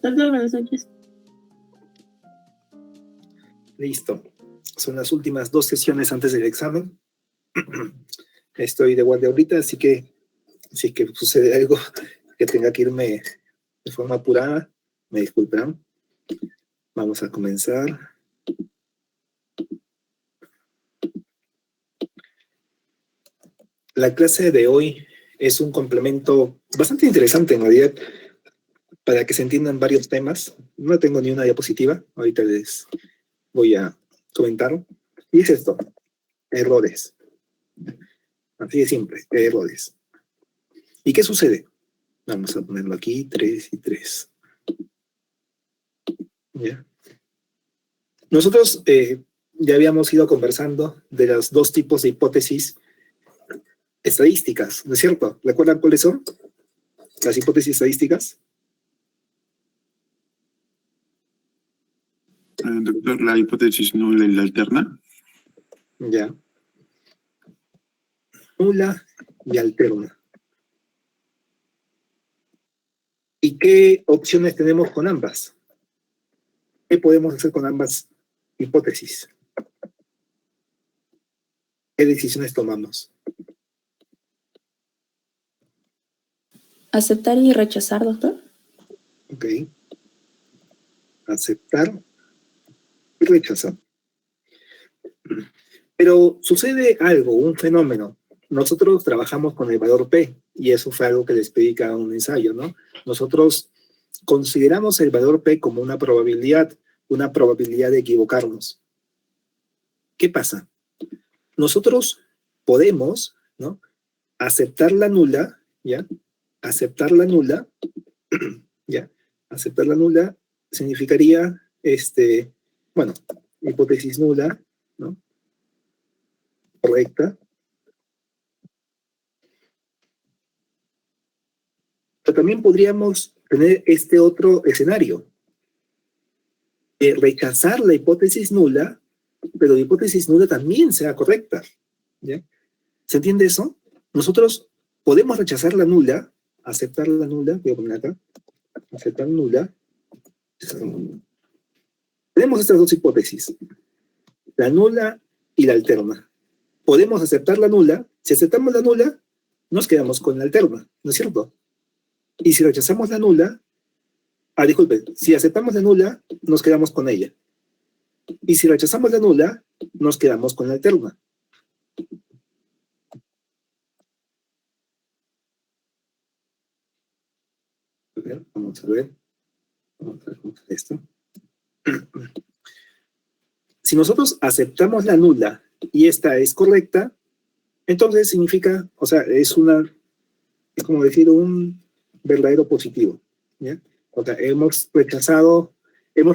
Doctor, buenas noches. Listo. Son las últimas 2 sesiones antes del examen. Estoy de guardia ahorita, así que si es que sucede algo que tenga que irme de forma apurada, me disculparán. Vamos a comenzar. La clase de hoy es un complemento bastante interesante en realidad para que se entiendan varios temas. No tengo ni una diapositiva, ahorita les voy a comentar. Y es esto, errores. Así de simple, errores. ¿Y qué sucede? Vamos a ponerlo aquí, 3 y 3. ¿Ya? Nosotros ya habíamos ido conversando de los 2 tipos de hipótesis estadísticas, ¿no es cierto? ¿Recuerdan cuáles son las hipótesis estadísticas? Doctor, la hipótesis nula y la alterna. Ya. Nula y alterna. ¿Y qué opciones tenemos con ambas? ¿Qué podemos hacer con ambas hipótesis? ¿Qué decisiones tomamos? Aceptar y rechazar, doctor. Ok. Aceptar y rechazar. Pero sucede algo, un fenómeno. Nosotros trabajamos con el valor P, y eso fue algo que les pedí cada un ensayo, ¿no? Nosotros consideramos el valor P como una probabilidad de equivocarnos. ¿Qué pasa? Nosotros podemos, ¿no?, aceptar la nula, ¿ya? Aceptar la nula, ¿ya? Aceptar la nula significaría, bueno, hipótesis nula, ¿no?, correcta. Pero también podríamos tener este otro escenario, rechazar la hipótesis nula, pero la hipótesis nula también sea correcta, ¿ya? ¿Se entiende eso? Nosotros podemos rechazar la nula, aceptar la nula, voy a poner acá, aceptar nula. Tenemos estas 2 hipótesis, la nula y la alterna. Podemos aceptar la nula. Si aceptamos la nula, nos quedamos con la alterna, ¿no es cierto? Y si rechazamos la nula, disculpe, si aceptamos la nula, nos quedamos con ella. Y si rechazamos la nula, nos quedamos con la alterna. Vamos a ver cómo es esto. Si nosotros aceptamos la nula y esta es correcta, entonces significa, o sea, es como decir un verdadero positivo, ¿ya? O sea, hemos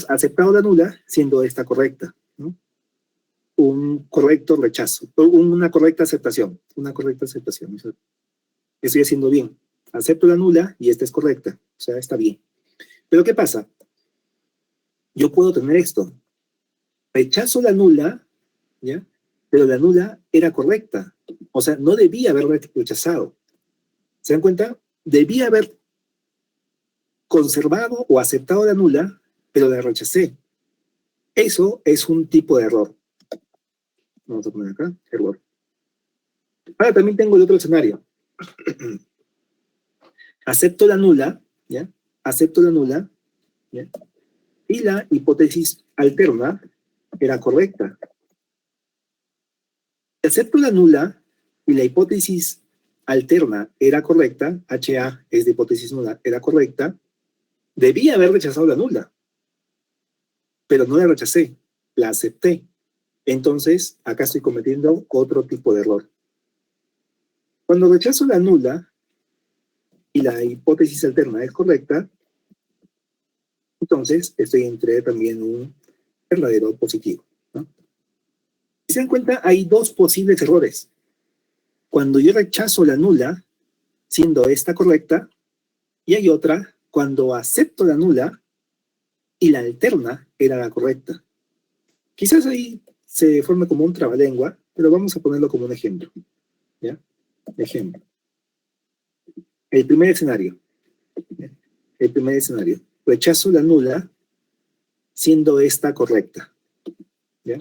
aceptado la nula siendo esta correcta, ¿no? Un correcto rechazo, una correcta aceptación, Estoy haciendo bien. Acepto la nula y esta es correcta, o sea, está bien. Pero ¿qué pasa? Yo puedo tener esto. Rechazo la nula, ¿ya? Pero la nula era correcta. O sea, no debía haberla rechazado. ¿Se dan cuenta? Debía haber conservado o aceptado la nula, pero la rechacé. Eso es un tipo de error. Vamos a poner acá, error. Ahora también tengo el otro escenario. Acepto la nula, ¿ya? Acepto la nula, ¿ya? Y la hipótesis alterna era correcta. Si acepto la nula y la hipótesis alterna era correcta, HA es de hipótesis nula, era correcta, debía haber rechazado la nula, pero no la rechacé, la acepté. Entonces, acá estoy cometiendo otro tipo de error. Cuando rechazo la nula y la hipótesis alterna es correcta, entonces estoy entre también un verdadero positivo, ¿no? Si se dan cuenta, hay 2 posibles errores. Cuando yo rechazo la nula, siendo esta correcta, y hay otra cuando acepto la nula y la alterna era la correcta. Quizás ahí se forma como un trabalengua, pero vamos a ponerlo como un ejemplo, ¿ya? Ejemplo. El primer escenario. rechazo la nula, siendo esta correcta. ¿Ya?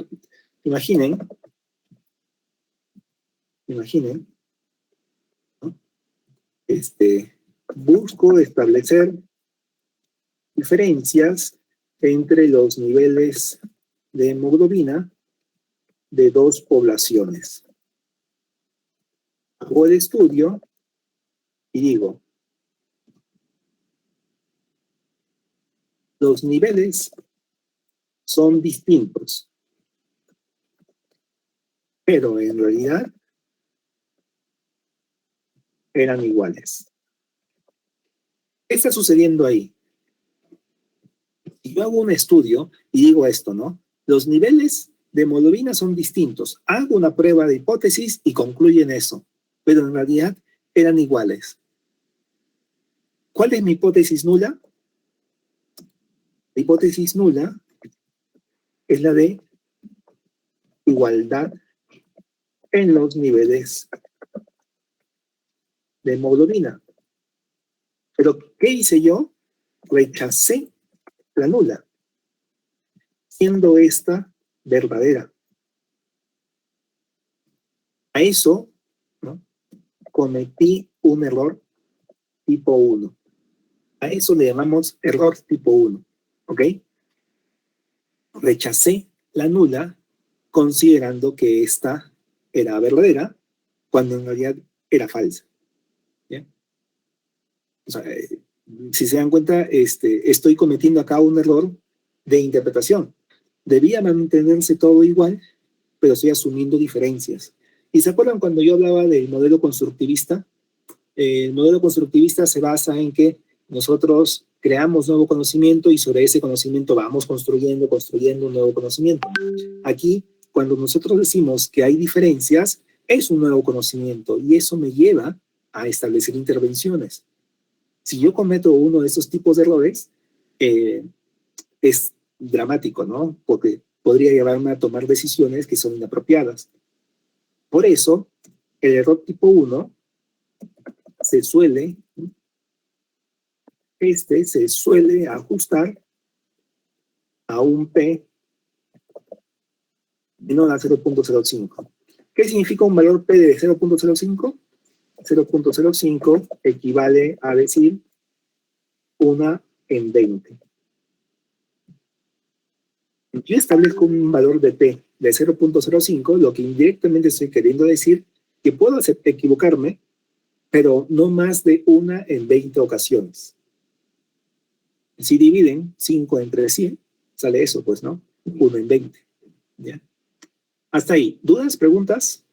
Imaginen, ¿no? Busco establecer diferencias entre los niveles de hemoglobina de dos poblaciones. Hago el estudio y digo, los niveles son distintos, pero en realidad eran iguales. ¿Qué está sucediendo ahí? Si yo hago un estudio y digo esto, ¿no? Los niveles de hemoglobina son distintos. Hago una prueba de hipótesis y concluyo en eso, pero en realidad eran iguales. ¿Cuál es mi hipótesis nula? La hipótesis nula es la de igualdad en los niveles de hemoglobina. Pero, ¿qué hice yo? Rechacé la nula, siendo esta verdadera. A eso, ¿no?, cometí un error tipo 1. A eso le llamamos error tipo 1. ¿Ok? Rechacé la nula considerando que esta era verdadera cuando en realidad era falsa. ¿Bien? O sea, si se dan cuenta, estoy cometiendo acá un error de interpretación. Debía mantenerse todo igual, pero estoy asumiendo diferencias. ¿Y se acuerdan cuando yo hablaba del modelo constructivista? El modelo constructivista se basa en que nosotros creamos nuevo conocimiento y sobre ese conocimiento vamos construyendo un nuevo conocimiento. Aquí, cuando nosotros decimos que hay diferencias, es un nuevo conocimiento y eso me lleva a establecer intervenciones. Si yo cometo uno de esos tipos de errores, es dramático, ¿no? Porque podría llevarme a tomar decisiones que son inapropiadas. Por eso, el error tipo 1 se suele ajustar a un P menor a 0.05. ¿Qué significa un valor P de 0.05? 0.05 equivale a decir 1 en 20. Yo establezco un valor de P de 0.05, lo que indirectamente estoy queriendo decir que puedo equivocarme, pero no más de 1 en 20 ocasiones. Si dividen 5 entre 100, sale eso, pues, ¿no? 1 en 20. ¿Ya? Hasta ahí. ¿Dudas? ¿Preguntas?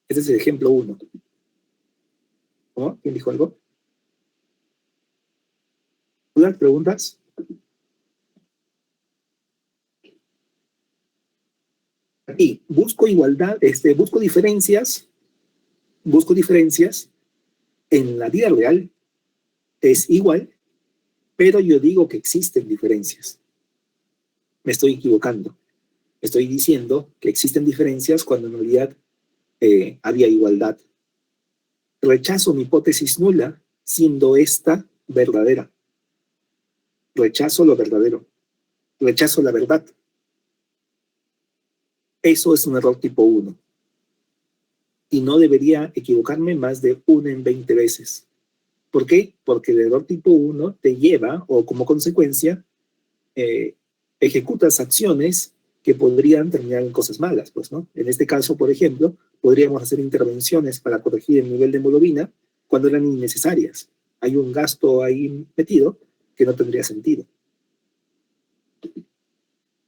Este es el ejemplo 1. ¿No? ¿Quién dijo algo? ¿Dudas? ¿Preguntas? Aquí, busco igualdad, busco diferencias en la vida real, es igual, pero yo digo que existen diferencias. Me estoy equivocando. Estoy diciendo que existen diferencias cuando en realidad había igualdad. Rechazo mi hipótesis nula, siendo esta verdadera. Rechazo lo verdadero. Rechazo la verdad. Eso es un error tipo 1. Y no debería equivocarme más de 1 en 20 veces. ¿Por qué? Porque el error tipo 1 te lleva, o como consecuencia, ejecutas acciones que podrían terminar en cosas malas, pues, ¿no? En este caso, por ejemplo, podríamos hacer intervenciones para corregir el nivel de hemoglobina cuando eran innecesarias. Hay un gasto ahí metido que no tendría sentido.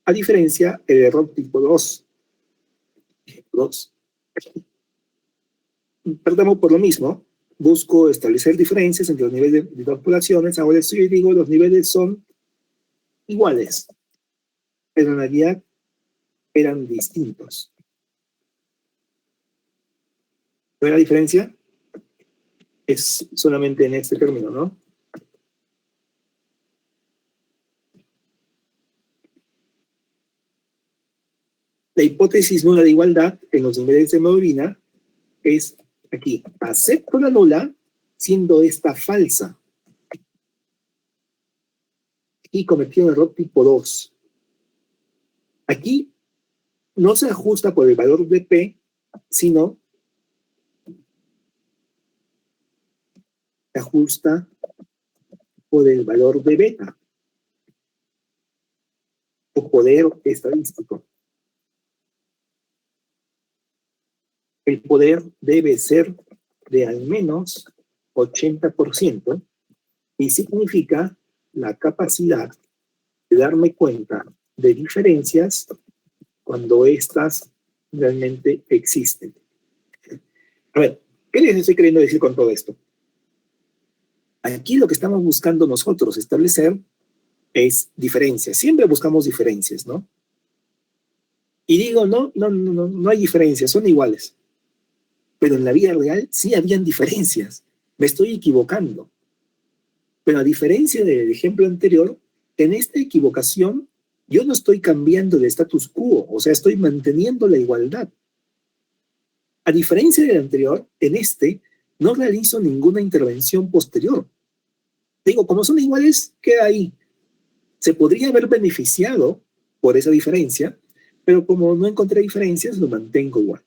A diferencia, el error tipo 2. Perdemos por lo mismo. Busco establecer diferencias entre los niveles de dos poblaciones. Ahora estoy y digo, los niveles son iguales, pero en realidad eran distintos. ¿Ve la diferencia? Es solamente en este término, ¿no? La hipótesis nula de igualdad en los niveles de hemoglobina es aquí. Acepto la nula siendo esta falsa. Y cometí un error tipo 2. Aquí no se ajusta por el valor de P, sino se ajusta por el valor de beta, o poder estadístico. El poder debe ser de al menos 80% y significa la capacidad de darme cuenta de diferencias cuando éstas realmente existen. A ver, ¿qué les estoy queriendo decir con todo esto? Aquí lo que estamos buscando nosotros establecer es diferencias. Siempre buscamos diferencias, ¿no? Y digo, no hay diferencias, son iguales. Pero en la vida real sí habían diferencias. Me estoy equivocando. Pero a diferencia del ejemplo anterior, en esta equivocación yo no estoy cambiando el status quo, o sea, estoy manteniendo la igualdad. A diferencia del anterior, en este no realizo ninguna intervención posterior. Digo, como son iguales, queda ahí. Se podría haber beneficiado por esa diferencia, pero como no encontré diferencias, lo mantengo igual.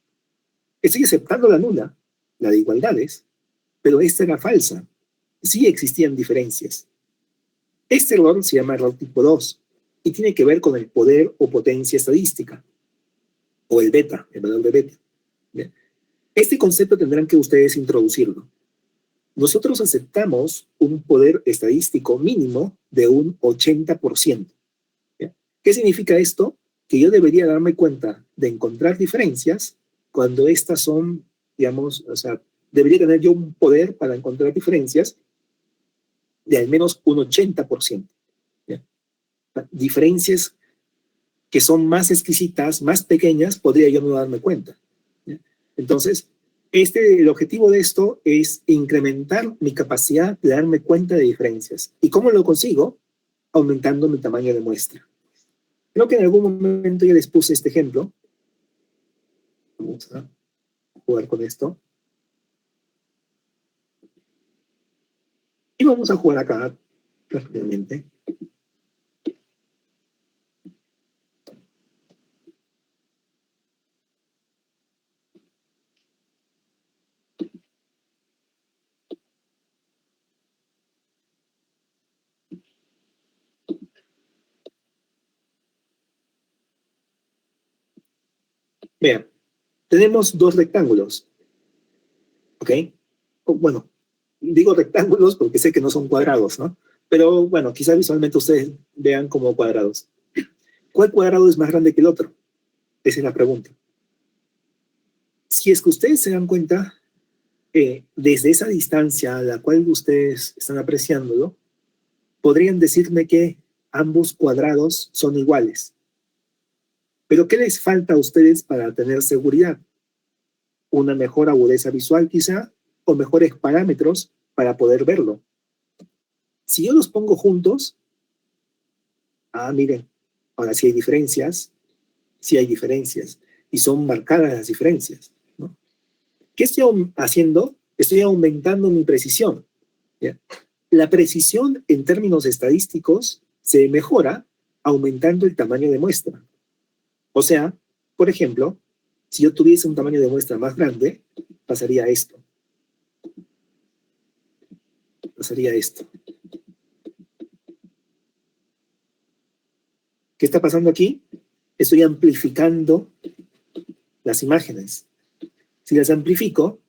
Estoy aceptando la nula, la de igualdades, pero esta era falsa. Sí existían diferencias. Este error se llama error tipo 2 y tiene que ver con el poder o potencia estadística, o el beta, el valor de beta. Bien. Este concepto tendrán que ustedes introducirlo. Nosotros aceptamos un poder estadístico mínimo de un 80%. ¿Bien? ¿Qué significa esto? Que yo debería darme cuenta de encontrar diferencias cuando estas son, digamos, o sea, debería tener yo un poder para encontrar diferencias de al menos un 80%. ¿Bien? Diferencias que son más exquisitas, más pequeñas, podría yo no darme cuenta. ¿Bien? Entonces, el objetivo de esto es incrementar mi capacidad de darme cuenta de diferencias. ¿Y cómo lo consigo? Aumentando mi tamaño de muestra. Creo que en algún momento ya les puse este ejemplo. Vamos a jugar con esto. Y vamos a jugar acá rápidamente. Vean, tenemos dos rectángulos. ¿Ok? Bueno, digo rectángulos porque sé que no son cuadrados, ¿no? Pero bueno, quizá visualmente ustedes vean como cuadrados. ¿Cuál cuadrado es más grande que el otro? Esa es la pregunta. Si es que ustedes se dan cuenta, desde esa distancia a la cual ustedes están apreciándolo, podrían decirme que ambos cuadrados son iguales. Pero ¿qué les falta a ustedes para tener seguridad? Una mejor agudeza visual quizá, o mejores parámetros para poder verlo. Si yo los pongo juntos, miren, ahora sí hay diferencias, y son marcadas las diferencias, ¿no? ¿Qué estoy haciendo? Estoy aumentando mi precisión. ¿Ya? La precisión en términos estadísticos se mejora aumentando el tamaño de muestra. O sea, por ejemplo, si yo tuviese un tamaño de muestra más grande, pasaría esto. ¿Qué está pasando aquí? Estoy amplificando las imágenes. Si las amplifico,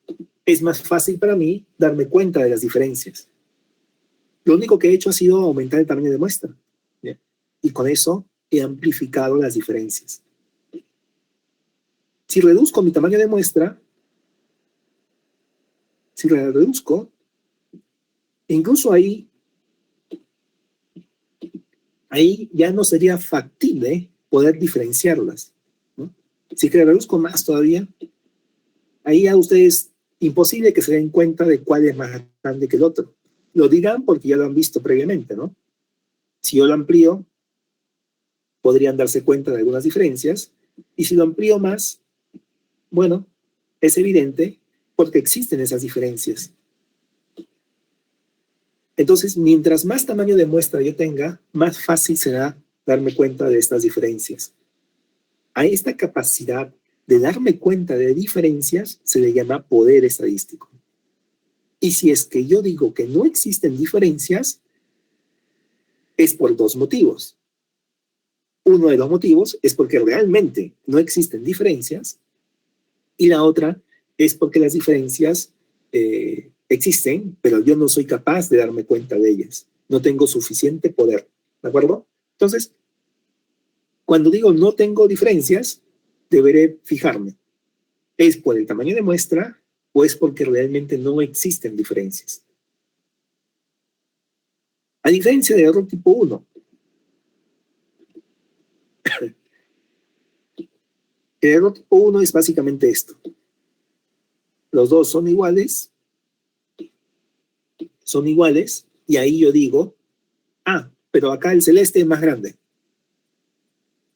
es más fácil para mí darme cuenta de las diferencias. Lo único que he hecho ha sido aumentar el tamaño de muestra. ¿Bien? Y con eso he amplificado las diferencias. Si reduzco mi tamaño de muestra, incluso ahí ya no sería factible poder diferenciarlas, ¿no? Si que reduzco más todavía, ahí a ustedes imposible que se den cuenta de cuál es más grande que el otro. Lo dirán porque ya lo han visto previamente, ¿no? Si yo lo amplío, podrían darse cuenta de algunas diferencias, Y si lo amplío más, bueno, es evidente porque existen esas diferencias. Entonces, mientras más tamaño de muestra yo tenga, más fácil será darme cuenta de estas diferencias. A esta capacidad de darme cuenta de diferencias se le llama poder estadístico. Y si es que yo digo que no existen diferencias, es por dos motivos. Uno de los motivos es porque realmente no existen diferencias, y la otra es porque las diferencias existen, pero yo no soy capaz de darme cuenta de ellas. No tengo suficiente poder, ¿de acuerdo? Entonces, cuando digo no tengo diferencias, deberé fijarme. ¿Es por el tamaño de muestra o es porque realmente no existen diferencias? A diferencia del error tipo 1, el error tipo 1 es básicamente esto. Los dos son iguales, y ahí yo digo, pero acá el celeste es más grande.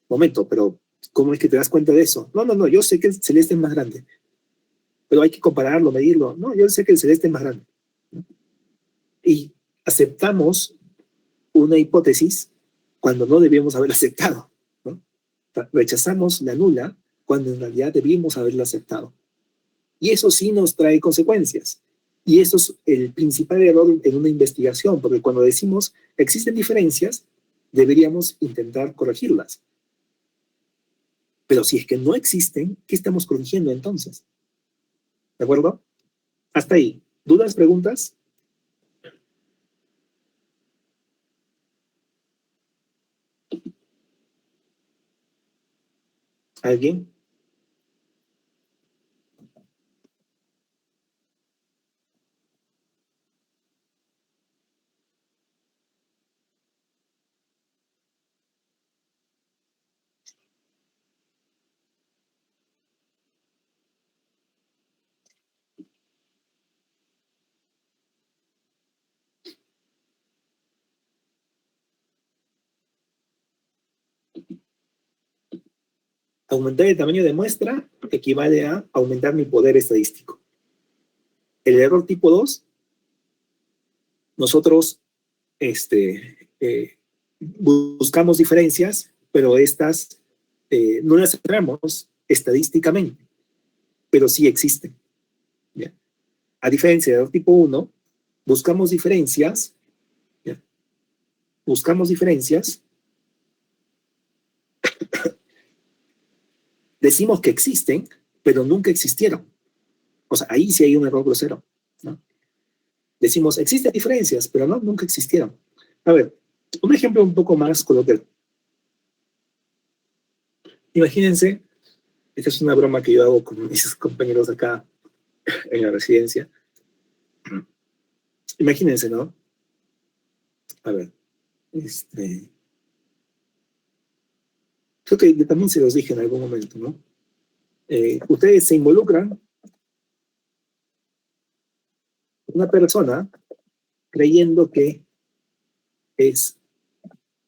Momento, pero ¿cómo es que te das cuenta de eso? No, yo sé que el celeste es más grande, pero hay que compararlo, medirlo. No, yo sé que el celeste es más grande. Y aceptamos una hipótesis cuando no debíamos haberla aceptado, ¿no? Rechazamos la nula cuando en realidad debíamos haberla aceptado. Y eso sí nos trae consecuencias. Y eso es el principal error en una investigación, porque cuando decimos existen diferencias, deberíamos intentar corregirlas. Pero si es que no existen, ¿qué estamos corrigiendo entonces? ¿De acuerdo? Hasta ahí. ¿Dudas, preguntas? ¿Alguien? Aumentar el tamaño de muestra equivale a aumentar mi poder estadístico. El error tipo 2, nosotros buscamos diferencias, pero estas no las encontramos estadísticamente, pero sí existen. ¿Ya? A diferencia del error tipo 1, buscamos diferencias, ¿ya? Decimos que existen, pero nunca existieron. O sea, ahí sí hay un error grosero, ¿no? Decimos, existen diferencias, pero no, nunca existieron. A ver, un ejemplo un poco más coloquial. Imagínense, esta es una broma que yo hago con mis compañeros acá en la residencia. Imagínense, ¿no? A ver, creo que yo también se los dije en algún momento, ¿no? Ustedes se involucran una persona creyendo que es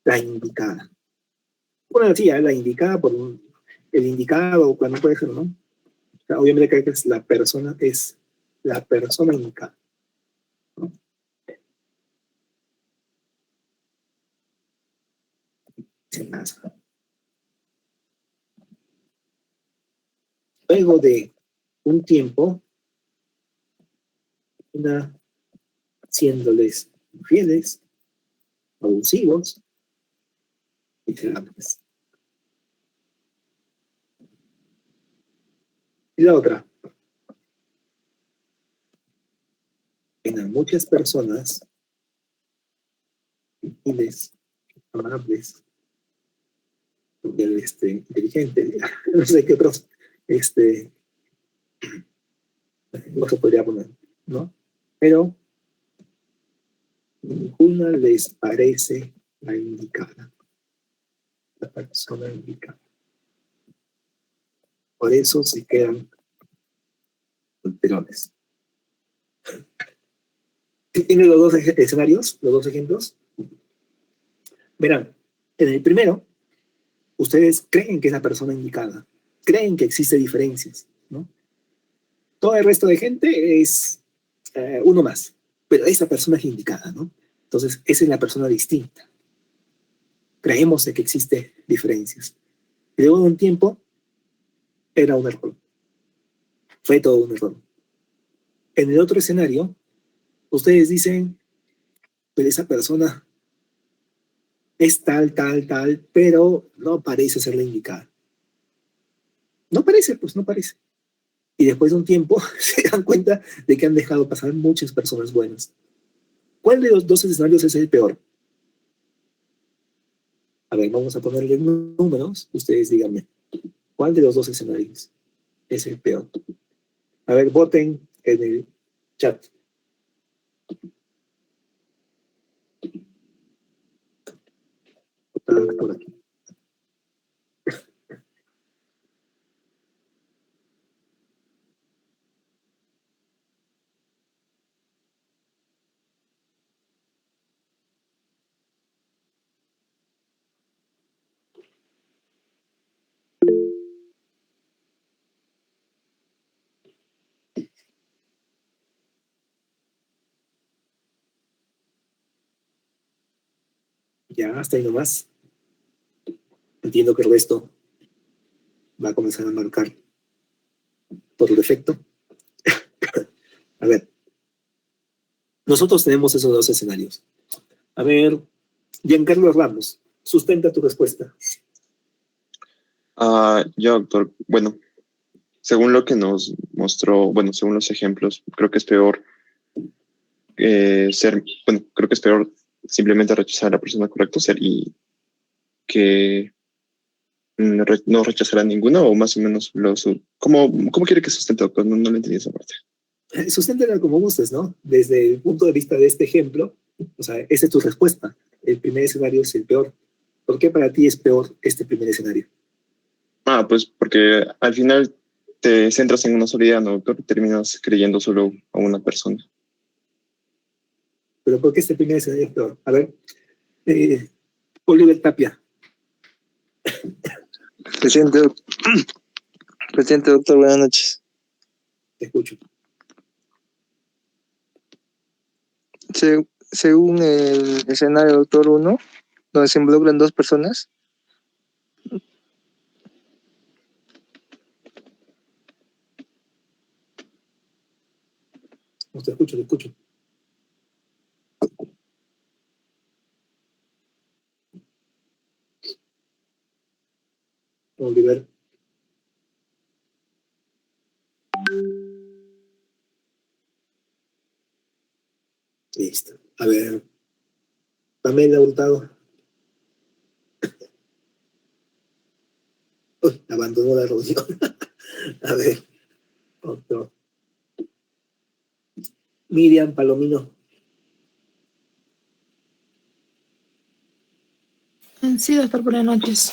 la indicada. Bueno, sí, la indicada por el indicado, cuando puede ser, ¿no? O sea, obviamente creo que es la persona indicada, ¿no? Sin más. Luego de un tiempo, siéndoles infieles, abusivos, miserables. Y la otra, en muchas personas gentiles, amables, inteligente, no sé qué otros, no se podría poner, ¿no? Pero ninguna les parece la indicada, la persona indicada. Por eso se quedan solterones. ¿Tiene los dos escenarios, los dos ejemplos? Verán, en el primero, ustedes creen que es la persona indicada, creen que existen diferencias, ¿no? Todo el resto de gente es uno más, pero esa persona es la indicada, ¿no? Entonces, esa es la persona distinta. Creemos de que existen diferencias. Y luego de un tiempo, era un error. Fue todo un error. En el otro escenario, ustedes dicen, pero esa persona es tal, tal, tal, pero no parece ser la indicada. No parece, pues no parece. Y después de un tiempo se dan cuenta de que han dejado pasar muchas personas buenas. ¿Cuál de los dos escenarios es el peor? A ver, vamos a ponerle números. Ustedes díganme, ¿cuál de los dos escenarios es el peor? A ver, voten en el chat. Por aquí. Ya, hasta ahí nomás. Entiendo que el resto va a comenzar a marcar por defecto. A ver, nosotros tenemos esos dos escenarios. A ver, Giancarlo Ramos, sustenta tu respuesta. Yo, doctor, bueno, según lo que nos mostró, bueno, según los ejemplos, creo que es peor creo que es peor simplemente rechazar a la persona correcta y que no rechazar a ninguno, o más o menos ¿cómo quiere que sustente, doctor? No le entendí esa parte. Susténtela como gustes, ¿no? Desde el punto de vista de este ejemplo, o sea, esa es tu respuesta. El primer escenario es el peor. ¿Por qué para ti es peor este primer escenario? Pues porque al final te centras en una sola idea, ¿no, doctor? Terminas creyendo solo a una persona. ¿Pero por qué este primer escenario es peor? A ver, Oliver Tapia. Presidente, doctor, buenas noches. Te escucho. Según el escenario doctor 1, donde se involucran dos personas, No, te escucho, te escucho. Oliver. Listo. A ver, Pamela Hurtado. Uy, abandonó la reunión. A ver, otro. Miriam Palomino. Sí, doctor, buenas noches.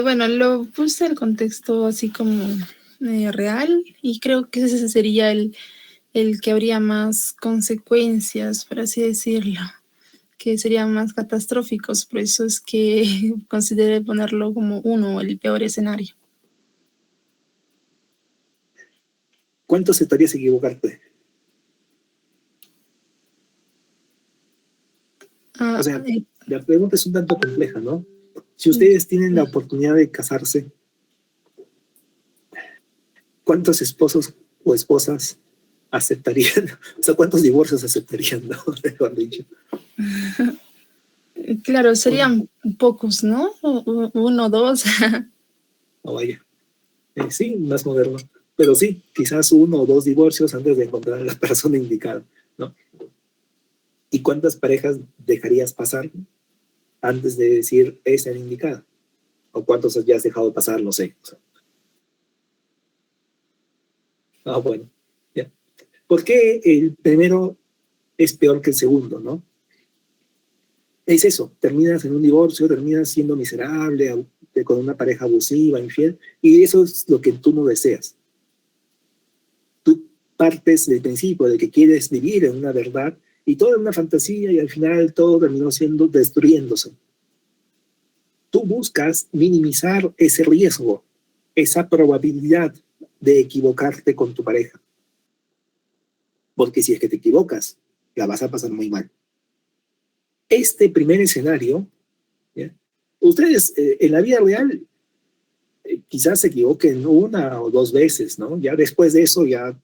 Bueno, lo puse el contexto así como real y creo que ese sería el que habría más consecuencias, por así decirlo, que serían más catastróficos. Por eso es que consideré ponerlo como uno, el peor escenario. ¿Cuánto aceptarías equivocarte? O sea, la pregunta es un tanto compleja, ¿no? Si ustedes tienen la oportunidad de casarse, ¿cuántos esposos o esposas aceptarían? O sea, ¿cuántos divorcios aceptarían, no? Mejor dicho. Claro, serían pocos, ¿no? Uno, dos. No vaya. Sí, más moderno. Pero sí, quizás uno o dos divorcios antes de encontrar a la persona indicada, ¿no? ¿Y cuántas parejas dejarías pasar antes de decir esa es la indicada? ¿O cuántos ya has dejado pasar? No sé. O sea. Bueno. Ya. ¿Por qué el primero es peor que el segundo, no? Es eso, terminas en un divorcio, terminas siendo miserable, con una pareja abusiva, infiel, y eso es lo que tú no deseas. Tú partes del principio de que quieres vivir en una verdad y todo en una fantasía y al final todo terminó siendo destruyéndose. tú buscas minimizar ese riesgo, esa probabilidad de equivocarte con tu pareja. Porque si es que te equivocas, la vas a pasar muy mal. Este primer escenario, ¿ya? Ustedes en la vida real quizás se equivoquen una o dos veces, ¿no? Ya después de eso ya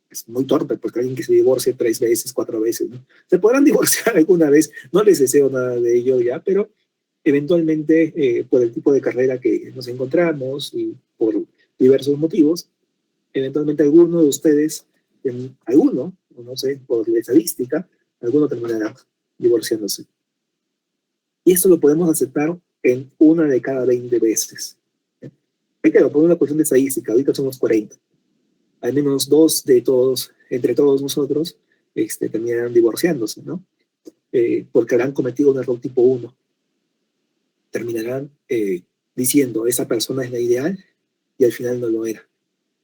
es muy torpe, porque alguien que se divorcie 3 veces, 4 veces, ¿no? Se podrán divorciar alguna vez, no les deseo nada de ello ya, pero eventualmente por el tipo de carrera que nos encontramos y por diversos motivos, eventualmente alguno de ustedes, alguno, no sé, por la estadística, alguno terminará divorciándose. Y esto lo podemos aceptar en 1 de cada 20 veces. Hay que por una cuestión de estadística, ahorita somos 40. Al menos 2 de todos, entre todos nosotros, terminarán divorciándose, ¿no? Porque habrán cometido un error tipo 1. Terminarán diciendo, esa persona es la ideal, y al final no lo era.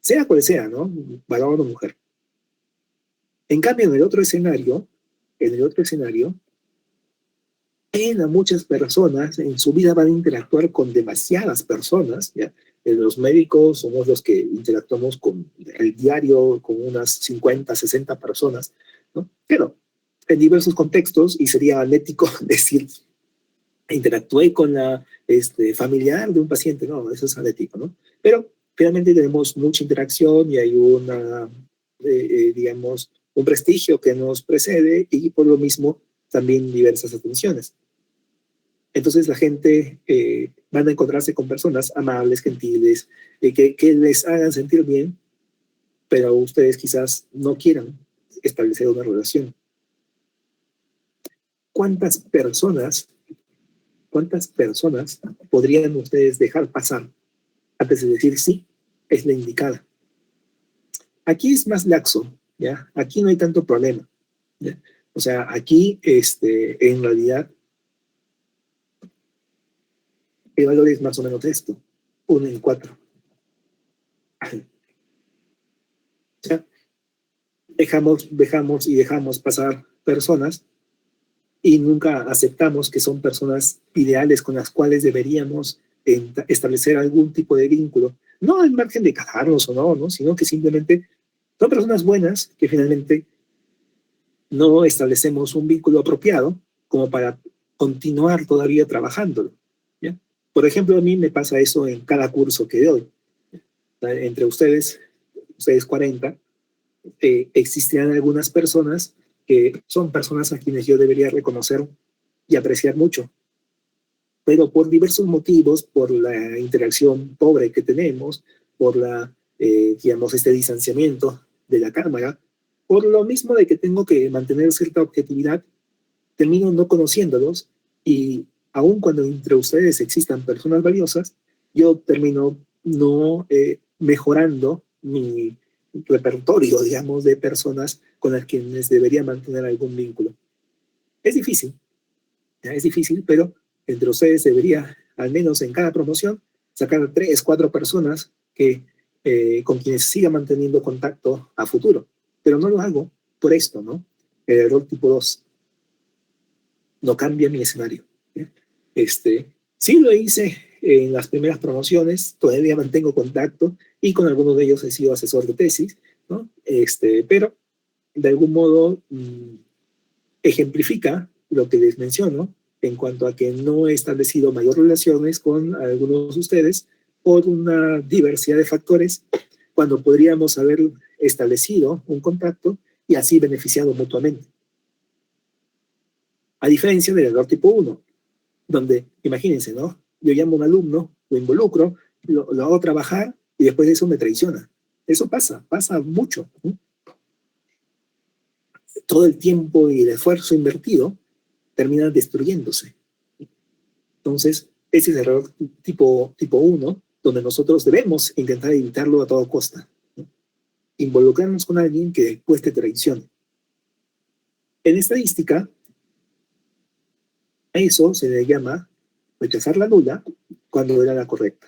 Sea cual sea, ¿no? Varón o mujer. En cambio, en el otro escenario, muchas personas en su vida van a interactuar con demasiadas personas, ¿ya? Los médicos somos los que interactuamos con el diario con unas 50, 60 personas, ¿no? Pero en diversos contextos, y sería anético decir, interactué con la familiar de un paciente, no, eso es anético, ¿no? Pero finalmente tenemos mucha interacción y hay una, digamos, un prestigio que nos precede y por lo mismo también diversas atenciones. Entonces la gente van a encontrarse con personas amables, gentiles, que les hagan sentir bien, pero ustedes quizás no quieran establecer una relación. ¿Cuántas personas podrían ustedes dejar pasar antes de decir sí, es la indicada? Aquí es más laxo, ¿ya? Aquí no hay tanto problema, ¿ya? O sea, aquí en realidad el valor es más o menos esto, 1 en 4. ¿Ya? Dejamos pasar personas y nunca aceptamos que son personas ideales con las cuales deberíamos establecer algún tipo de vínculo. No al margen de casarnos o no, ¿no? Sino que simplemente son personas buenas que finalmente no establecemos un vínculo apropiado como para continuar todavía trabajándolo, ¿ya? Por ejemplo, a mí me pasa eso en cada curso que doy. Entre ustedes 40, existirán algunas personas que son personas a quienes yo debería reconocer y apreciar mucho. Pero por diversos motivos, por la interacción pobre que tenemos, por digamos, este distanciamiento de la cámara, por lo mismo de que tengo que mantener cierta objetividad, termino no conociéndolos y aun cuando entre ustedes existan personas valiosas, yo termino no mejorando mi repertorio, digamos, de personas con las quienes debería mantener algún vínculo. Es difícil, ¿ya? Es difícil, pero entre ustedes debería, al menos en cada promoción, sacar 3, 4 personas con quienes siga manteniendo contacto a futuro. Pero no lo hago por esto, ¿no? El error tipo 2 no cambia mi escenario, ¿ya? Sí lo hice en las primeras promociones, todavía mantengo contacto y con algunos de ellos he sido asesor de tesis, ¿no? Pero de algún modo ejemplifica lo que les menciono en cuanto a que no he establecido mayores relaciones con algunos de ustedes por una diversidad de factores cuando podríamos haber establecido un contacto y así beneficiado mutuamente. A diferencia del error tipo 1, donde, imagínense, ¿no? Yo llamo a un alumno, lo involucro, lo hago trabajar y después de eso me traiciona. Eso pasa mucho, ¿no? Todo el tiempo y el esfuerzo invertido termina destruyéndose. Entonces, ese es el error tipo 1, donde nosotros debemos intentar evitarlo a toda costa, ¿no? Involucrarnos con alguien que después te traicione. En estadística, a eso se le llama rechazar la nula cuando era la correcta.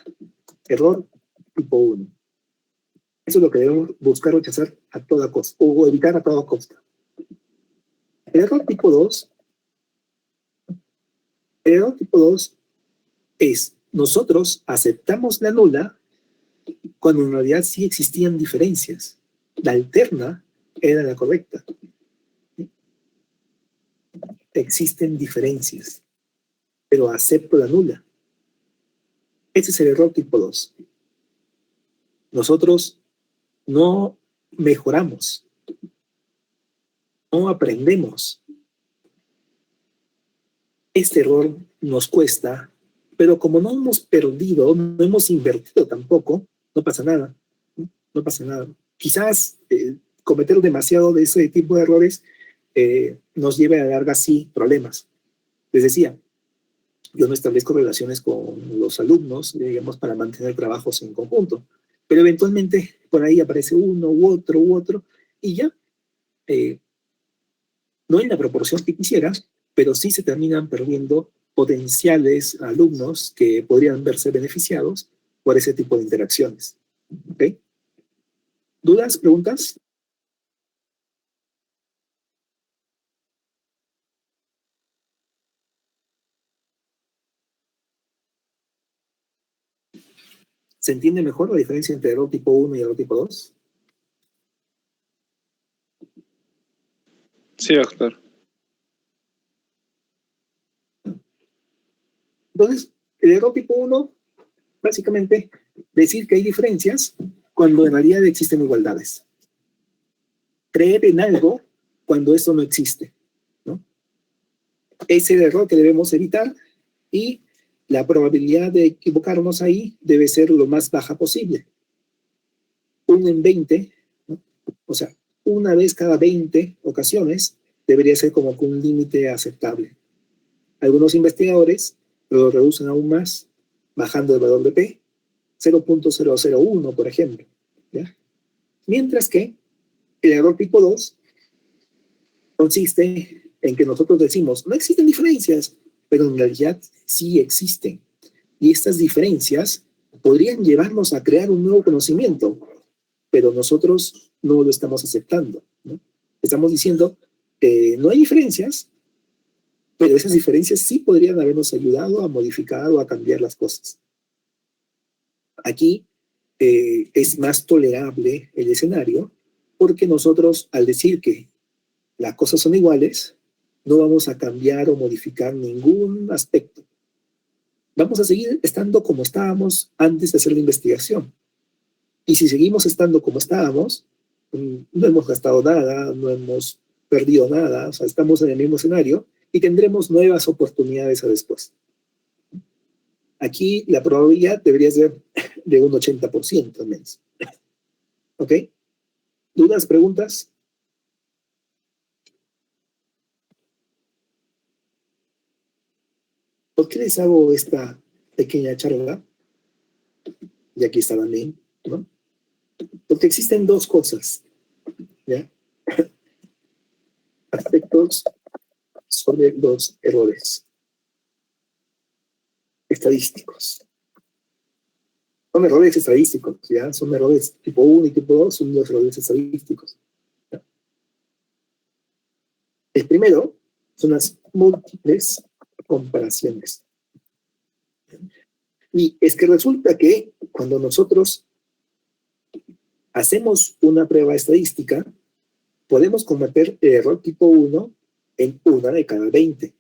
Error tipo 1. Eso es lo que debemos buscar rechazar a toda costa, o evitar a toda costa. El error tipo 2 es, nosotros aceptamos la nula cuando en realidad sí existían diferencias. La alterna era la correcta. Existen diferencias, pero acepto la nula. Ese es el error tipo 2. Nosotros no mejoramos, no aprendemos. Este error nos cuesta, pero como no hemos perdido, no hemos invertido tampoco, no pasa nada. No pasa nada. Quizás cometer demasiado de ese tipo de errores nos lleve a la larga, sí, problemas. Les decía, yo no establezco relaciones con los alumnos, digamos, para mantener trabajos en conjunto, pero eventualmente por ahí aparece uno u otro, y ya, no en la proporción que quisiera, pero sí se terminan perdiendo potenciales alumnos que podrían verse beneficiados por ese tipo de interacciones. ¿Ok? ¿Dudas? ¿Preguntas? ¿Se entiende mejor la diferencia entre error tipo 1 y error tipo 2? Sí, doctor. Entonces, el error tipo 1, básicamente, decir que hay diferencias cuando en realidad existen igualdades. Creer en algo cuando eso no existe, ¿no? Es el error que debemos evitar y la probabilidad de equivocarnos ahí debe ser lo más baja posible. 1 en 20, ¿no? O sea, una vez cada 20 ocasiones debería ser como que un límite aceptable. Algunos investigadores lo reducen aún más, bajando el valor de P, 0.001, por ejemplo, ¿ya? Mientras que el error tipo 2 consiste en que nosotros decimos, no existen diferencias, pero en realidad sí existen. Y estas diferencias podrían llevarnos a crear un nuevo conocimiento, pero nosotros no lo estamos aceptando, ¿no? Estamos diciendo, no hay diferencias, pero esas diferencias sí podrían habernos ayudado a modificar o a cambiar las cosas. Aquí es más tolerable el escenario, porque nosotros, al decir que las cosas son iguales, no vamos a cambiar o modificar ningún aspecto. Vamos a seguir estando como estábamos antes de hacer la investigación. Y si seguimos estando como estábamos, no hemos gastado nada, no hemos perdido nada, o sea, estamos en el mismo escenario y tendremos nuevas oportunidades a después. Aquí la probabilidad debería ser de un 80% al menos. ¿Ok? ¿Dudas, preguntas? ¿Por qué les hago esta pequeña charla? Y aquí está también, ¿no? Porque existen dos cosas, ¿ya? Aspectos sobre los errores estadísticos. Son errores estadísticos, ¿ya? Son errores tipo 1 y tipo 2, son los errores estadísticos, ¿ya? El primero son las múltiples comparaciones. Y es que resulta que cuando nosotros hacemos una prueba estadística, podemos cometer el error tipo 1 en 1 de cada 20.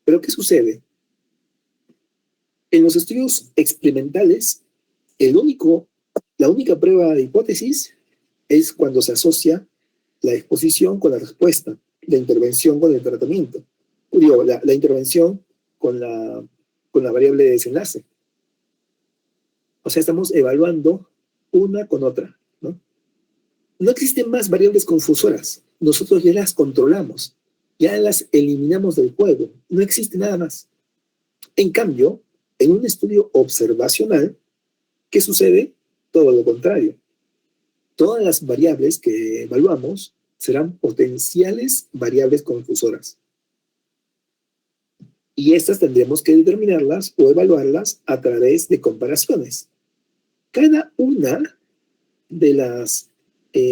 Pero ¿qué sucede? En los estudios experimentales, la única prueba de hipótesis es cuando se asocia la exposición con la respuesta, la intervención con el tratamiento. Digo, la intervención con la variable de desenlace. O sea, estamos evaluando una con otra, ¿no? No existen más variables confusoras. Nosotros ya las controlamos, ya las eliminamos del juego. No existe nada más. En cambio, en un estudio observacional, ¿qué sucede? Todo lo contrario. Todas las variables que evaluamos serán potenciales variables confusoras. Y estas tendremos que determinarlas o evaluarlas a través de comparaciones. Cada una de las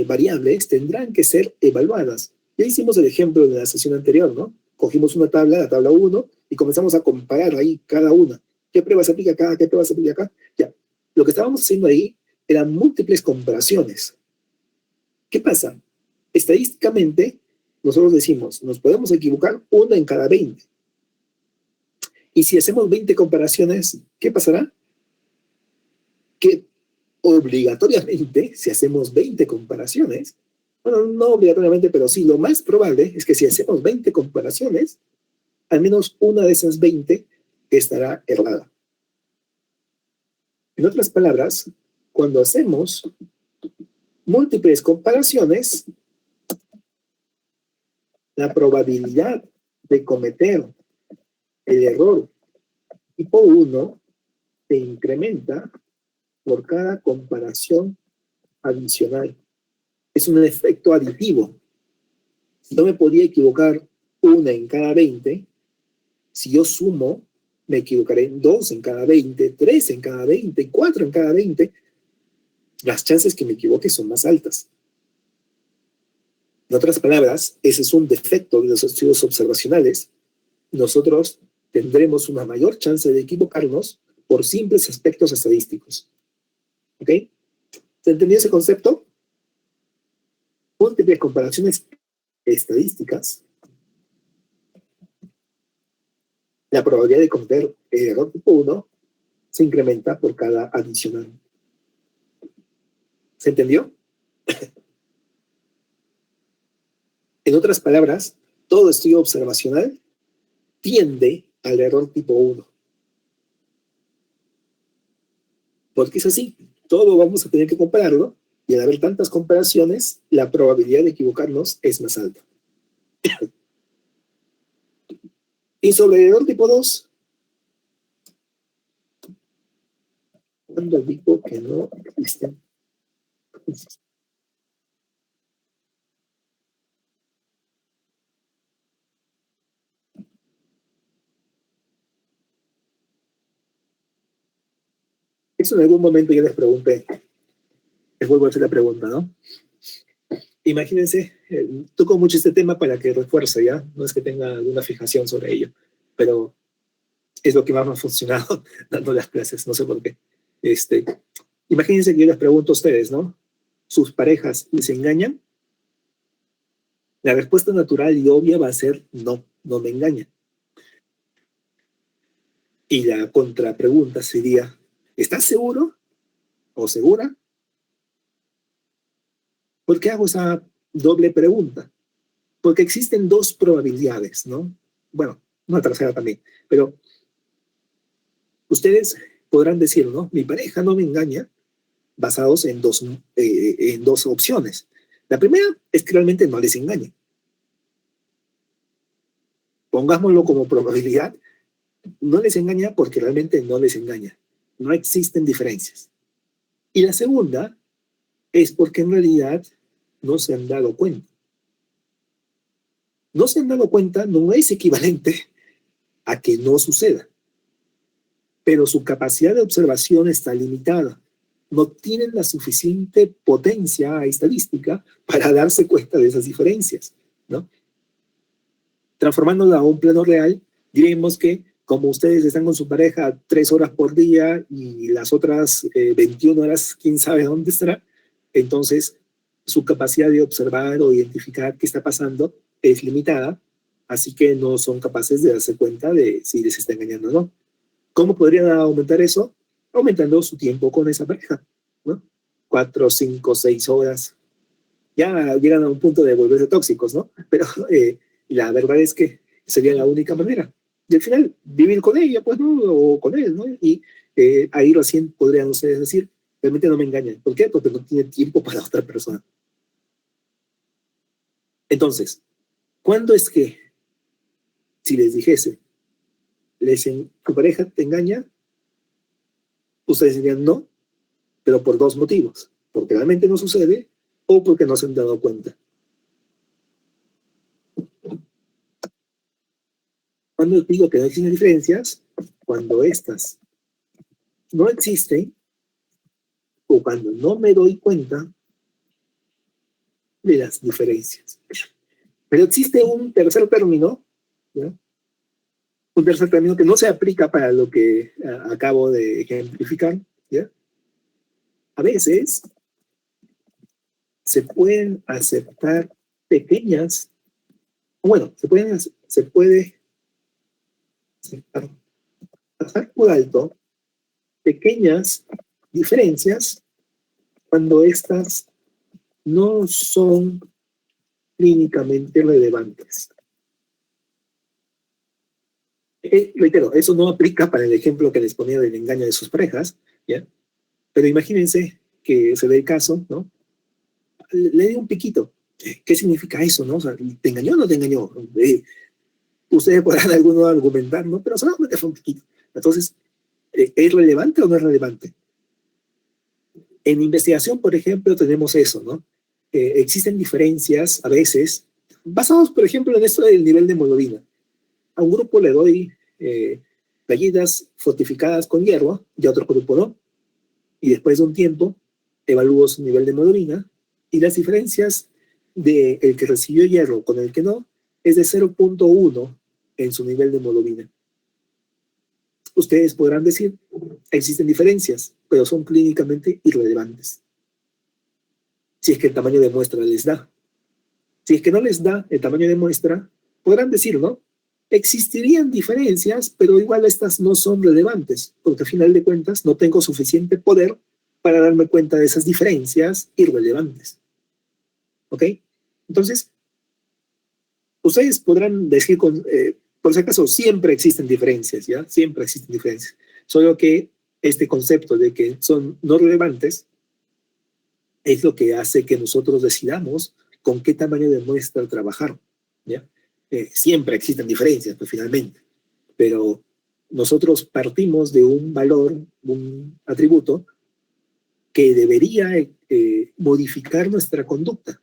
variables tendrán que ser evaluadas. Ya hicimos el ejemplo de la sesión anterior, ¿no? Cogimos una tabla, la tabla 1, y comenzamos a comparar ahí cada una. ¿Qué prueba se aplica acá? ¿Qué prueba se aplica acá? Ya. Lo que estábamos haciendo ahí eran múltiples comparaciones. ¿Qué pasa? Estadísticamente, nosotros decimos, nos podemos equivocar una en cada 20. Y si hacemos 20 comparaciones, ¿qué pasará? Que obligatoriamente, si hacemos 20 comparaciones, bueno, no obligatoriamente, pero sí, lo más probable es que si hacemos 20 comparaciones, al menos una de esas 20 estará errada. En otras palabras, cuando hacemos múltiples comparaciones, la probabilidad de cometer el error tipo 1 se incrementa por cada comparación adicional. Es un efecto aditivo. Si yo me podía equivocar una en cada 20, si yo sumo, me equivocaré en 2 en cada 20, 3 en cada 20, 4 en cada 20. Las chances que me equivoque son más altas. En otras palabras, ese es un defecto de los estudios observacionales. Nosotros tendremos una mayor chance de equivocarnos por simples aspectos estadísticos. ¿Ok? ¿Se entendió ese concepto? Múltiples comparaciones estadísticas. La probabilidad de cometer el error tipo 1 se incrementa por cada adicional. ¿Se entendió? En otras palabras, todo estudio observacional tiende al error tipo 1. Porque es así, todo vamos a tener que compararlo, y al haber tantas comparaciones, la probabilidad de equivocarnos es más alta. Y sobre el error tipo 2, cuando digo que no existen. Eso en algún momento yo les pregunté. Les vuelvo a hacer la pregunta, ¿no? Imagínense, toco mucho este tema para que refuerce, ¿ya? No es que tenga alguna fijación sobre ello, pero es lo que más me ha funcionado dando las clases, no sé por qué. Imagínense que yo les pregunto a ustedes, ¿no? ¿Sus parejas les engañan? La respuesta natural y obvia va a ser no, no me engañan. Y la contrapregunta sería, ¿estás seguro o segura? ¿Por qué hago esa doble pregunta? Porque existen dos probabilidades, ¿no? Bueno, una tercera también, pero ustedes podrán decir, ¿no? Mi pareja no me engaña, basados en dos opciones. La primera es que realmente no les engaña. Pongámoslo como probabilidad, no les engaña porque realmente no les engaña. No existen diferencias. Y la segunda es porque en realidad no se han dado cuenta. No se han dado cuenta no es equivalente a que no suceda, pero su capacidad de observación está limitada. No tienen la suficiente potencia estadística para darse cuenta de esas diferencias, ¿no? Transformándola a un plano real, diremos que como ustedes están con su pareja 3 horas por día y las otras 21 horas, quién sabe dónde estará, entonces su capacidad de observar o identificar qué está pasando es limitada, así que no son capaces de darse cuenta de si les está engañando o no. ¿Cómo podrían aumentar eso? Aumentando su tiempo con esa pareja, ¿no? 4, 5, 6 horas. Ya llegan a un punto de volverse tóxicos, ¿no? Pero la verdad es que sería la única manera. Y al final, vivir con ella, pues, ¿no? O con él, ¿no? Y ahí recién podrían ustedes decir, realmente no me engañan. ¿Por qué? Porque no tiene tiempo para otra persona. Entonces, ¿cuándo es que, si les dijese, tu pareja te engaña, ustedes dirían no, pero por dos motivos? Porque realmente no sucede o porque no se han dado cuenta. Cuando digo que no existen diferencias, cuando estas no existen o cuando no me doy cuenta de las diferencias. Pero existe un tercer término, ¿ya? Un tercer término que no se aplica para lo que acabo de ejemplificar, ¿ya? A veces se pueden aceptar pequeñas, bueno, se puede aceptar, pasar por alto pequeñas diferencias cuando estas no son clínicamente relevantes. Reitero, eso no aplica para el ejemplo que les ponía del engaño de sus parejas, ¿ya? Pero imagínense que se dé el caso, ¿no? Le di un piquito. ¿Qué significa eso, no? O sea, ¿te engañó o no te engañó? Ustedes podrán alguno argumentar, ¿no? Pero solamente fue un piquito. Entonces, ¿es relevante o no es relevante? En investigación, por ejemplo, tenemos eso, ¿no? Existen diferencias a veces, basados, por ejemplo, en esto del nivel de hemoglobina. A un grupo le doy galletas fortificadas con hierro y a otro grupo no. Y después de un tiempo, evalúo su nivel de hemoglobina y las diferencias de el que recibió hierro con el que no es de 0.1 en su nivel de hemoglobina. Ustedes podrán decir, existen diferencias, pero son clínicamente irrelevantes. Si es que el tamaño de muestra les da. Si es que no les da el tamaño de muestra, podrán decir, ¿no? Existirían diferencias, pero igual estas no son relevantes, porque al final de cuentas no tengo suficiente poder para darme cuenta de esas diferencias irrelevantes. ¿Ok? Entonces, ustedes podrán decir, por si acaso, siempre existen diferencias, ¿ya? Siempre existen diferencias. Solo que este concepto de que son no relevantes es lo que hace que nosotros decidamos con qué tamaño de muestra trabajar, ¿ya? Siempre existen diferencias, pues, finalmente, pero nosotros partimos de un valor, un atributo, que debería modificar nuestra conducta,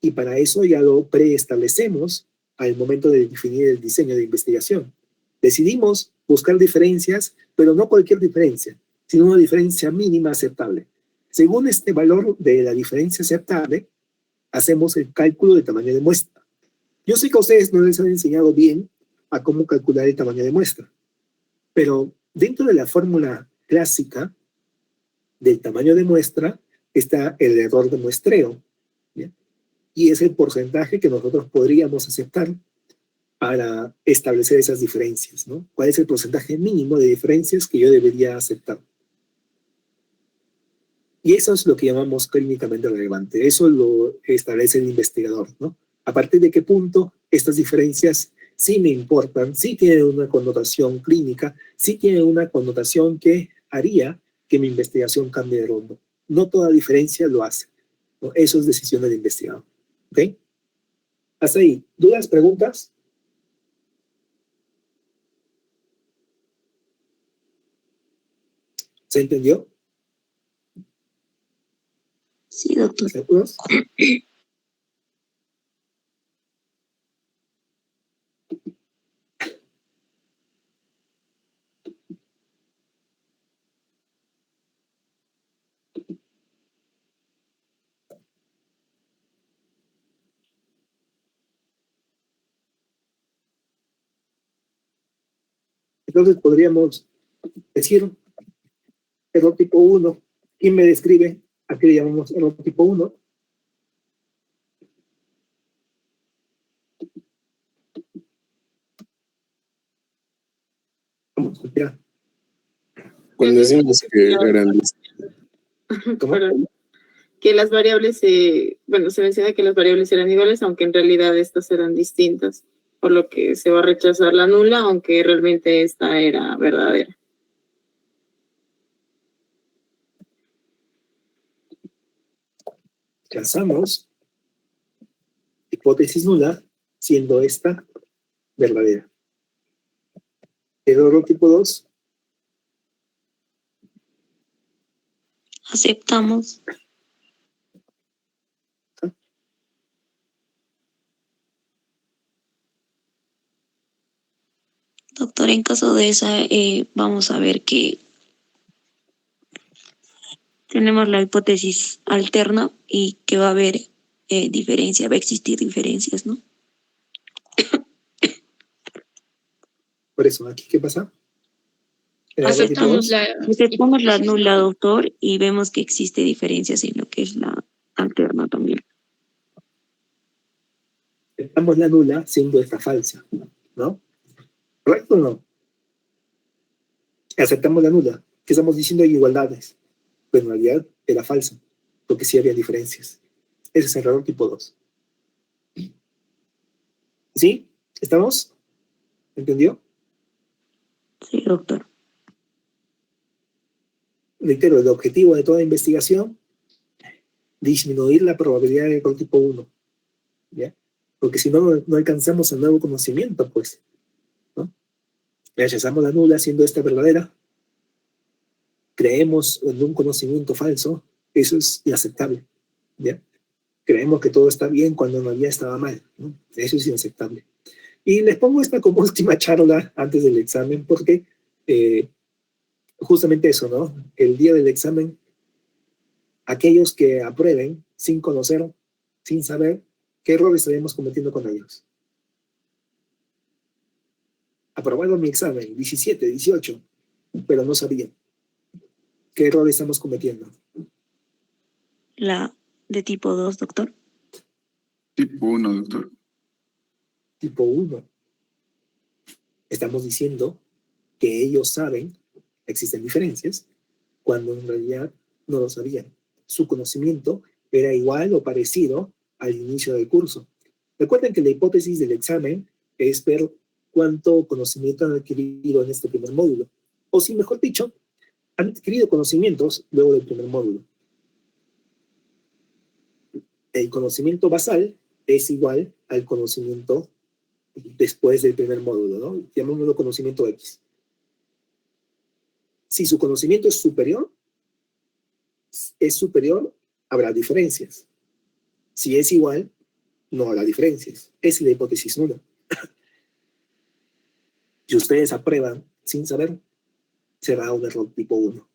y para eso ya lo preestablecemos al momento de definir el diseño de investigación. Decidimos buscar diferencias, pero no cualquier diferencia, sino una diferencia mínima aceptable. Según este valor de la diferencia aceptable, hacemos el cálculo del tamaño de muestra. Yo sé que a ustedes no les han enseñado bien a cómo calcular el tamaño de muestra, pero dentro de la fórmula clásica del tamaño de muestra está el error de muestreo, ¿bien? Y es el porcentaje que nosotros podríamos aceptar para establecer esas diferencias, ¿no? ¿Cuál es el porcentaje mínimo de diferencias que yo debería aceptar? Y eso es lo que llamamos clínicamente relevante. Eso lo establece el investigador, ¿no? A partir de qué punto estas diferencias sí me importan, sí tienen una connotación clínica, sí tienen una connotación que haría que mi investigación cambie de rumbo. No toda diferencia lo hace, ¿no? Eso es decisión del investigador. ¿Ok? Hasta ahí. ¿Dudas, preguntas? ¿Se entendió? Sí, doctor. ¿Seguros? Entonces podríamos decir error tipo 1. ¿Quién me describe a qué le llamamos error tipo 1? Vamos, ya. Cuando decimos que eran ¿Cómo? Perdón. Que las variables, se menciona que las variables eran iguales, aunque en realidad estas eran distintas, por lo que se va a rechazar la nula, aunque realmente esta era verdadera. Rechazamos hipótesis nula, siendo esta verdadera. Error tipo 2. Aceptamos. Doctor, en caso de esa, vamos a ver que tenemos la hipótesis alterna y que va a haber diferencia, va a existir diferencias, ¿no? Por eso, ¿aquí qué pasa? En el error tipo Aceptamos 2, aceptamos la nula, doctor, y vemos que existe diferencias en lo que es la alterna también. aceptamos la nula siendo esta falsa, ¿no? ¿Correcto o no? Aceptamos la nula. ¿Qué estamos diciendo? Hay igualdades. Pero en realidad era falsa, porque sí había diferencias. Ese es el error tipo 2. ¿Sí? ¿Estamos? ¿Entendió? Sí, doctor. Reitero, el objetivo de toda investigación, disminuir la probabilidad de error tipo 1. ¿Ya? Porque si no, no alcanzamos el nuevo conocimiento, pues, ¿no? Rechazamos la nula siendo esta verdadera, creemos en un conocimiento falso, eso es inaceptable, ¿ya? Creemos que todo está bien cuando en realidad estaba mal, ¿no? Eso es inaceptable. Y les pongo esta como última charla antes del examen, porque justamente eso, ¿no? El día del examen, aquellos que aprueben sin conocer, sin saber, ¿qué errores estaremos cometiendo con ellos? Aprobaron mi examen, 17, 18, pero no sabían. ¿Qué error estamos cometiendo? La de tipo 2, doctor. Tipo 1, doctor. Tipo 1. Estamos diciendo que ellos saben, existen diferencias, cuando en realidad no lo sabían. Su conocimiento era igual o parecido al inicio del curso. Recuerden que la hipótesis del examen es ver cuánto conocimiento han adquirido en este primer módulo. O si, mejor dicho, han adquirido conocimientos luego del primer módulo. El conocimiento basal es igual al conocimiento después del primer módulo, ¿no? Llamémoslo conocimiento X. Si su conocimiento es superior, habrá diferencias. Si es igual, no habrá diferencias. Esa es la hipótesis nula. Si ustedes aprueban sin saber, será un error tipo 1.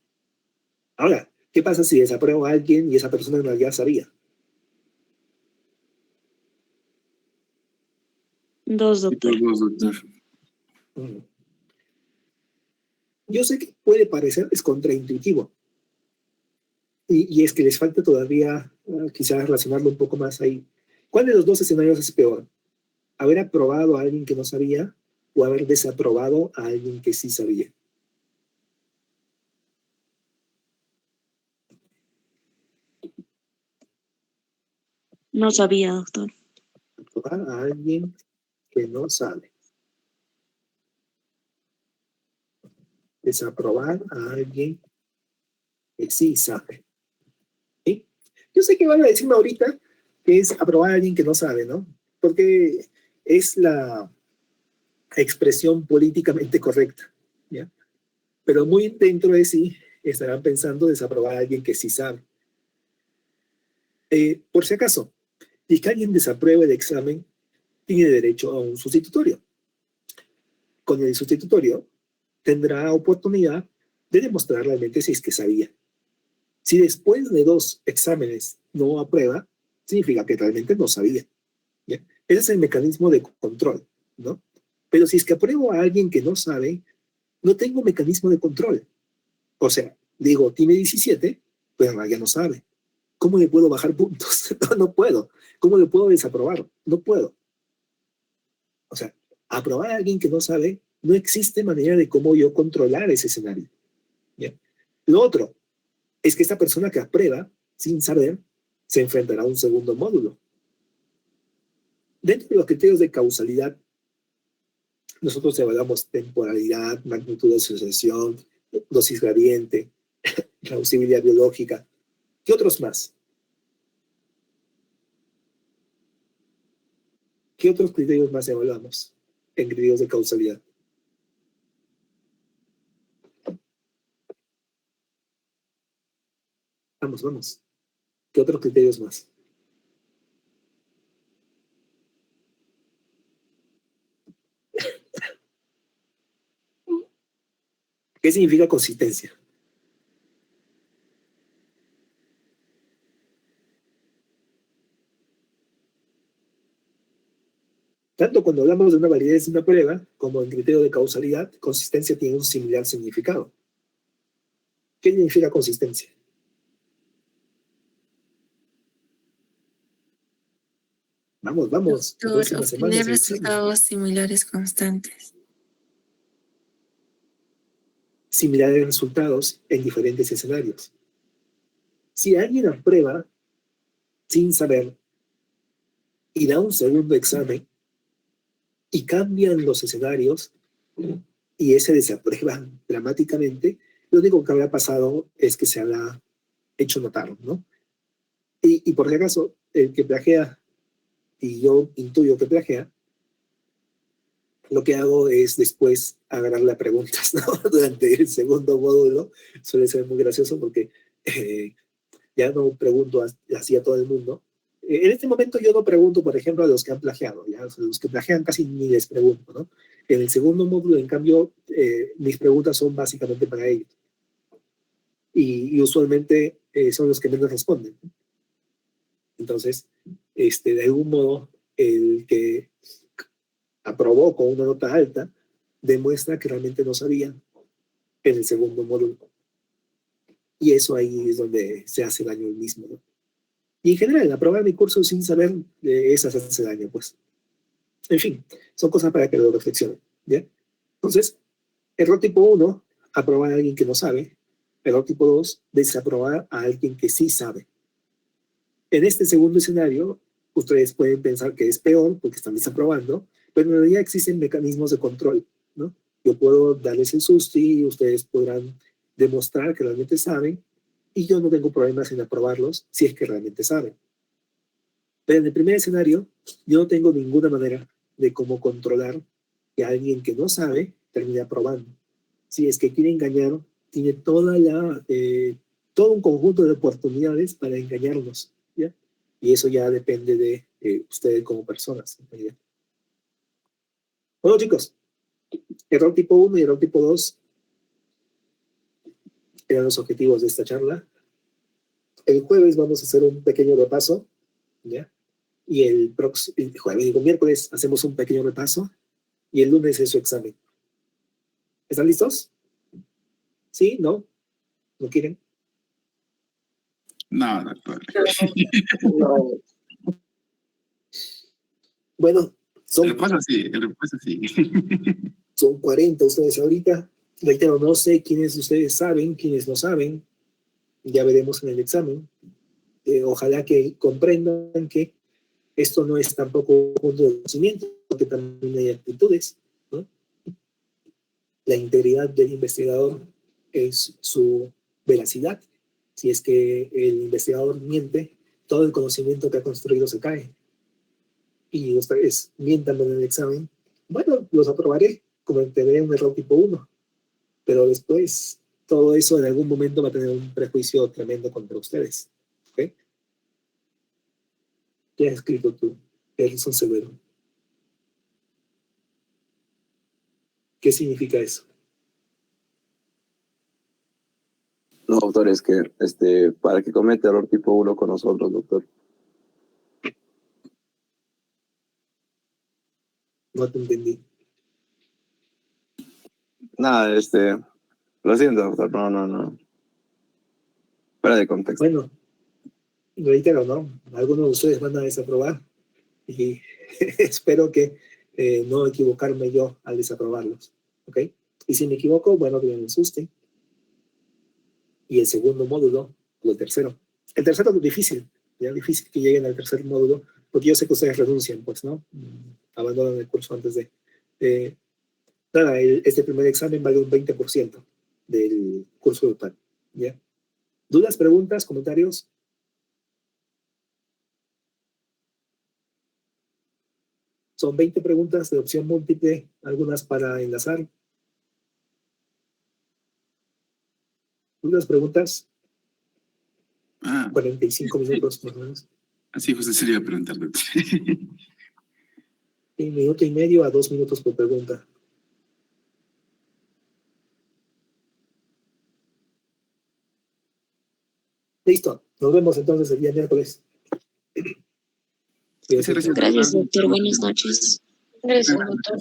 Ahora, ¿qué pasa si desaprueba a alguien y esa persona en realidad sabía? 2, Tipo doctor. 2, doctor. Mm. Yo sé que puede parecer es contraintuitivo. Y es que les falta todavía quizás relacionarlo un poco más ahí. ¿Cuál de los dos escenarios es peor? ¿Haber aprobado a alguien que no sabía o haber desaprobado a alguien que sí sabía? No sabía, doctor. Aprobar a alguien que no sabe. Desaprobar a alguien que sí sabe. ¿Sí? Yo sé que van a decirme ahorita que es aprobar a alguien que no sabe, ¿no? Porque es la expresión políticamente correcta, ¿ya? Pero muy dentro de sí estarán pensando desaprobar a alguien que sí sabe. Por si acaso, si que alguien desapruebe el examen, tiene derecho a un sustitutorio. Con el sustitutorio tendrá oportunidad de demostrar realmente si es que sabía. Si después de 2 exámenes no aprueba, significa que realmente no sabía, ¿ya? Ese es el mecanismo de control, ¿no? Pero si es que apruebo a alguien que no sabe, no tengo mecanismo de control. O sea, digo, tiene 17, pero ya no sabe. ¿Cómo le puedo bajar puntos? No, no puedo. ¿Cómo le puedo desaprobar? No puedo. O sea, aprobar a alguien que no sabe, no existe manera de cómo yo controlar ese escenario, ¿ya? Lo otro es que esta persona que aprueba, sin saber, se enfrentará a un segundo módulo. Dentro de los criterios de causalidad, nosotros evaluamos temporalidad, magnitud de asociación, dosis gradiente, plausibilidad biológica. ¿Qué otros más? ¿Qué otros criterios más evaluamos en criterios de causalidad? Vamos. ¿Qué otros criterios más? ¿Qué significa consistencia? Tanto cuando hablamos de una validez de una prueba como en criterio de causalidad, consistencia tiene un similar significado. ¿Qué significa consistencia? Vamos, vamos. La Doctor, próxima semana obtener es el examen. resultados similares constantes. Similares resultados en diferentes escenarios. Si alguien aprueba sin saber y da un segundo examen y cambian los escenarios y ese desaprueba dramáticamente, lo único que habrá pasado es que se habrá hecho notar, ¿no? Y por si acaso, el que plagia, y yo intuyo que plagia, lo que hago es después agarrarle a preguntas, ¿no? Durante el segundo módulo suele ser muy gracioso porque ya no pregunto así a todo el mundo. En este momento yo no pregunto, por ejemplo, a los que han plagiado, ¿ya? O sea, los que plagian casi ni les pregunto, ¿no? En el segundo módulo, en cambio, mis preguntas son básicamente para ellos. Y usualmente son los que menos responden. Entonces, de algún modo, el que aprobó con una nota alta demuestra que realmente no sabía en el segundo módulo. Y eso ahí es donde se hace daño el mismo, ¿no? Y en general, aprobar mi curso sin saber, esas hace daño, pues. En fin, son cosas para que lo reflexionen, ¿ya? Entonces, error tipo 1, aprobar a alguien que no sabe. Error tipo 2, desaprobar a alguien que sí sabe. En este segundo escenario, ustedes pueden pensar que es peor porque están desaprobando, pero en realidad existen mecanismos de control, ¿no? Yo puedo darles el susto y ustedes podrán demostrar que realmente saben y yo no tengo problemas en aprobarlos si es que realmente saben. Pero en el primer escenario, yo no tengo ninguna manera de cómo controlar que alguien que no sabe termine aprobando. Si es que quiere engañar, tiene todo un conjunto de oportunidades para engañarnos, ¿ya? Y eso ya depende de ustedes como personas, en realidad. Bueno, chicos, error tipo 1 y error tipo 2 eran los objetivos de esta charla. El jueves vamos a hacer un pequeño repaso, ¿ya? Y el miércoles hacemos un pequeño repaso y el lunes es su examen. ¿Están listos? ¿Sí? ¿No? ¿No quieren? No, doctor. No. Bueno, El repaso sí. Son 40 ustedes ahorita. Reitero, no sé quiénes de ustedes saben, quiénes no saben. Ya veremos en el examen. Ojalá que comprendan que esto no es tampoco un punto de conocimiento, porque también hay actitudes, ¿no? La integridad del investigador es su veracidad. Si es que el investigador miente, todo el conocimiento que ha construido se cae. Y ustedes mientan en el examen, bueno, los aprobaré, cometeré un error tipo 1, pero después todo eso en algún momento va a tener un prejuicio tremendo contra ustedes. ¿Ok? ¿Qué has escrito tú, Elson Severo? ¿Qué significa eso? No, doctor, es que para que cometa error tipo 1 con nosotros, doctor. No te entendí. Nada, lo siento, doctor, no. Fuera de contexto. Bueno, reitero, ¿no? Algunos de ustedes van a desaprobar y espero que no equivocarme yo al desaprobarlos, ¿ok? Y si me equivoco, bueno, que me asusten. Y el segundo módulo, o el tercero. El tercero es difícil, ya difícil que lleguen al tercer módulo, porque yo sé que ustedes renuncian, pues, ¿no? Abandonan el curso antes de... nada, este primer examen vale un 20% del curso total, ¿ya? ¿Dudas, preguntas, comentarios? Son 20 preguntas de opción múltiple, algunas para enlazar. ¿Dudas, preguntas? 45 minutos más o menos. Así José sería preguntar, doctor. Un minuto y medio a 2 minutos por pregunta. Listo. Nos vemos entonces el día miércoles. Gracias, doctor. Buenas noches. Gracias, doctor.